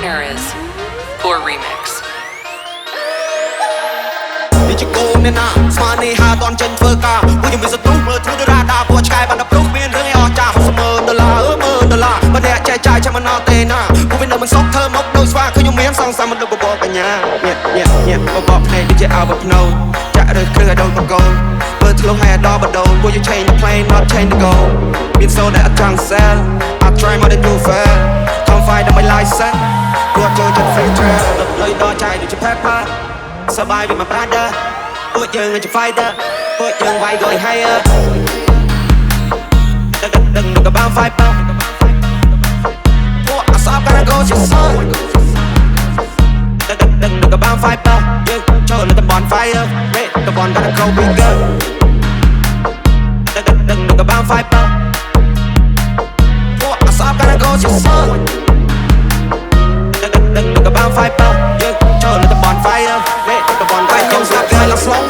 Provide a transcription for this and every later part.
winner is Core Remix. នេះជាកូនអ្នកណាស្មាននេះហាតន់ចេញធ្វើការពួកខ្ញុំមានសត្រូវមើលធ្វើទៅរ៉ាដាពួកឆ្កែបានដល់ព្រោះមានរឿងអស់ចាស់$10,000$10,000បើអ្នកចែកចាយចាំមិនអត់ទេណាពួកវានៅមិនសុខធ្វើមកដូចស្វាខ្ញុំមានសងសាមមិនដូចបបបញ្ញាញាក់បបភ្នែកដូចជាអោបភ្នោចាក់រើសគ្រឿងឲ្យដូចបកូនធ្វើធ្លុះឲ្យអដល់បដូនពួកយើង change the plane not change the goal មានសូនដែលអត់ចង់ sell I try more than you fail come fight on my license ព្រោះចូលចិត្ត free trail លុយដល់ចាយដូចជា pepper សបាយវាមក brother ពួកយើងជា fighter ពួកយើងវាយក៏ higher ដឹងក៏បាន fighter ពួកអសបកាន់ go ជាសោដឹងក៏បាន fighter យើងចូលនៅតំបន់ fire តំបន់ gotta go bigger ដឹងក៏បាន fighter ពួកអសបកាន់ go ជាសោដឹងក៏បាន fighter យើងចូលនៅតំបន់ fire តំបន់ fire ខ្ញុំស្លាប់គេឡើងស្លង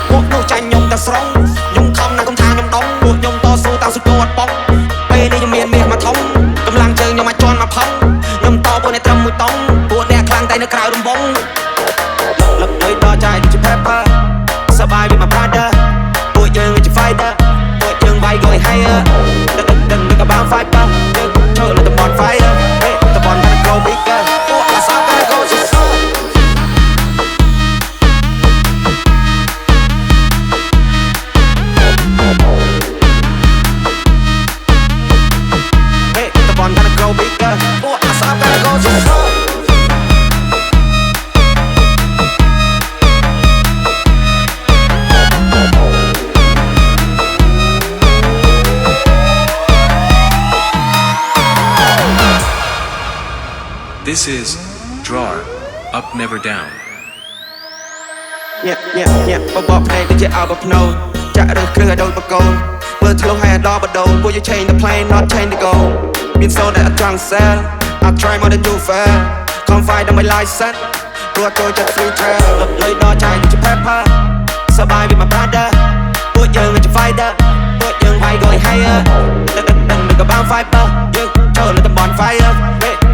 ពួកនោះចាញ់ខ្ញុំតែស្រងខ្ញុំខំណាស់ខ្ញុំថាខ្ញុំដងពួកខ្ញុំតស៊ូតាំងសុទ្ធអត់បងពេលនេះខ្ញុំមានមាសមកធំកម្លាំងជើងខ្ញុំមកជន់មកផឹងខ្ញុំតពួកអ្នកត្រឹមមួយតង់ពួកអ្នកខ្លាំងតែនៅក្រៅរំបងលឹកលុយដល់ចាយដូចជា pepper សបាយវាមក brother ពួកយើងជា fighter ពួកយើងវាយក៏ higher ដឹងក៏បាន fighter យើងចូលនៅតំបន់ fire តំបន់ gotta go bigger ពួកអសប gotta go ជាសោThis is Drawer Up Never Down ញាក់បបភ្នែកដូចជាអោបភ្នោចាក់រើសគ្រឿងឲ្យដូចបកូនមើលធ្លុះឲ្យអដល់បដូនពួកយើង change the plane not change the goal មានសូនដែលអត់ចង់ sell I try more than you fail come fight on my license ព្រោះចូលចិត្ត free trail លុយដល់ចាយដូចជា pepper សបាយវាមក brother ពួកយើងជា fighter ពួកយើងវាយក៏ higher ដឹងក៏បាន fighter យើងចូលនៅតំបន់ fire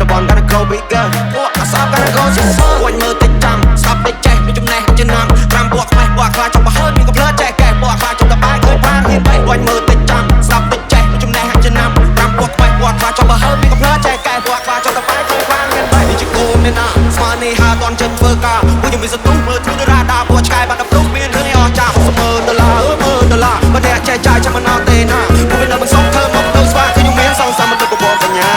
តំបន់ gotta go bigger ពួកអសប gotta go ជាសោពួកមើលតិចចាំស្ដាប់តិចចេះមានចំណេះចំណាំ5ពួកខ្វេះពួកខ្លាចចង់បើហើមានកំភ្លើចេះកែពួកខ្លាចចង់តបាយឃើញបានហ៊ានបែកពួកមើលតិចចាំស្ដាប់តិចចេះមានចំណេះចំណាំ5ពួកខ្វេះពួកខ្លាចចង់បើហើមានកំភ្លើចេះកែពួកខ្លាចចង់តបាយឃើញបានហ៊ានបែកនេះជាគោលអ្នកណាស្មាននេះហាតន់ចិត្តធ្វើការពួកខ្ញុំមានសត្រូវមើលធ្វើទៅរ៉ាដាពួកឆ្កែបានដល់ព្រោះមានរឿងអស់ចាស់$10,000$10,000បើអ្នកចែកចាយចាំមិនអត់ទេណាពួកវានៅមិនសុខធ្វើមកដូចស្វាខ្ញុំមានសងសាមមិនដូចបបបញ្ញា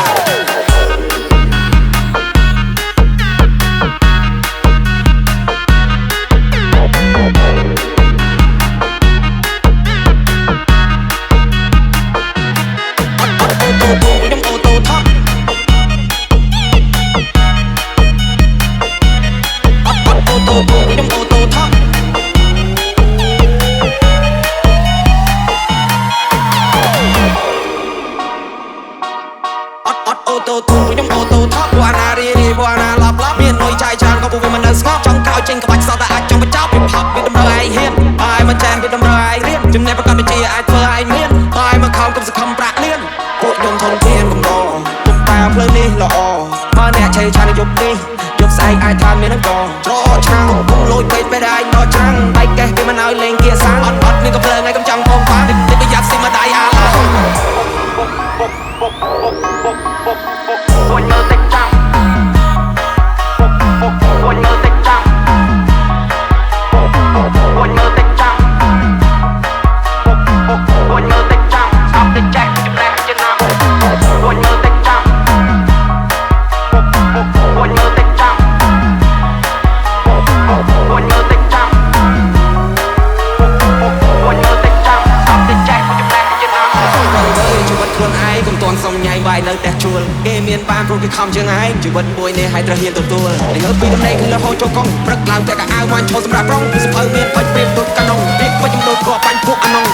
ចេញក្បាច់សតតែអាចចង់បញ្ចប់ពីផាប់វាតម្រូវឯងហ៊ានហើយមកចាស់វាតម្រូវឯងរៀនចំណេះប្រកបវិជ្ជាអាចធ្វើឯងមានហើយមកខំកុំសង្ឃឹមប្រាក់លៀនពួកខ្ញុំធនធានកំដរទុំតាផ្លូវនេះល្អបើអ្នកឆេឆានយប់នេះយប់ស្អែកអាចថាមាននឹងកច្រកឆ្នាំងពុំលួចពេកពេលឯងដល់ច្រាំងបែកកេះគេមិនឲ្យលេងគៀសាំងអត់មានកំភ្លើងឯងកំចង់ផងបានតិចប្រយ័ត្នស៊ីមកដៃអាឡាពួកមើលតិចចាំពួកមើលតិចចាំពួកមើលតិចចាំពួកមើលតិចចាំស្ដាប់តិចចេះចំណេះចំណាំពួកមើលតិចចាំពួកមើលតិចចាំពួកមើលតិចចាំពួកមើលតិចចាំស្ដាប់តិចចេះចំណេះចំណាំជីវិតខ្លួនឯងកុំតន់សុំញ៉ៃវាយនៅផ្ទះជួលគេមានបានព្រោះគេខំជាងឯងជីវិតមួយនេះឲ្យត្រូវហ៊ានទទួលហើយលើពីដំណេកគឺលហូរចូលកង់ព្រឹកឡើងតែកៅអៅមកឈរសម្រាប់ប្រងពីសភៅមានបាច់ពេលទុកកាណុងពាក្យបាច់ខ្ញុំដូចក៏បាញ់ពួកអាណុង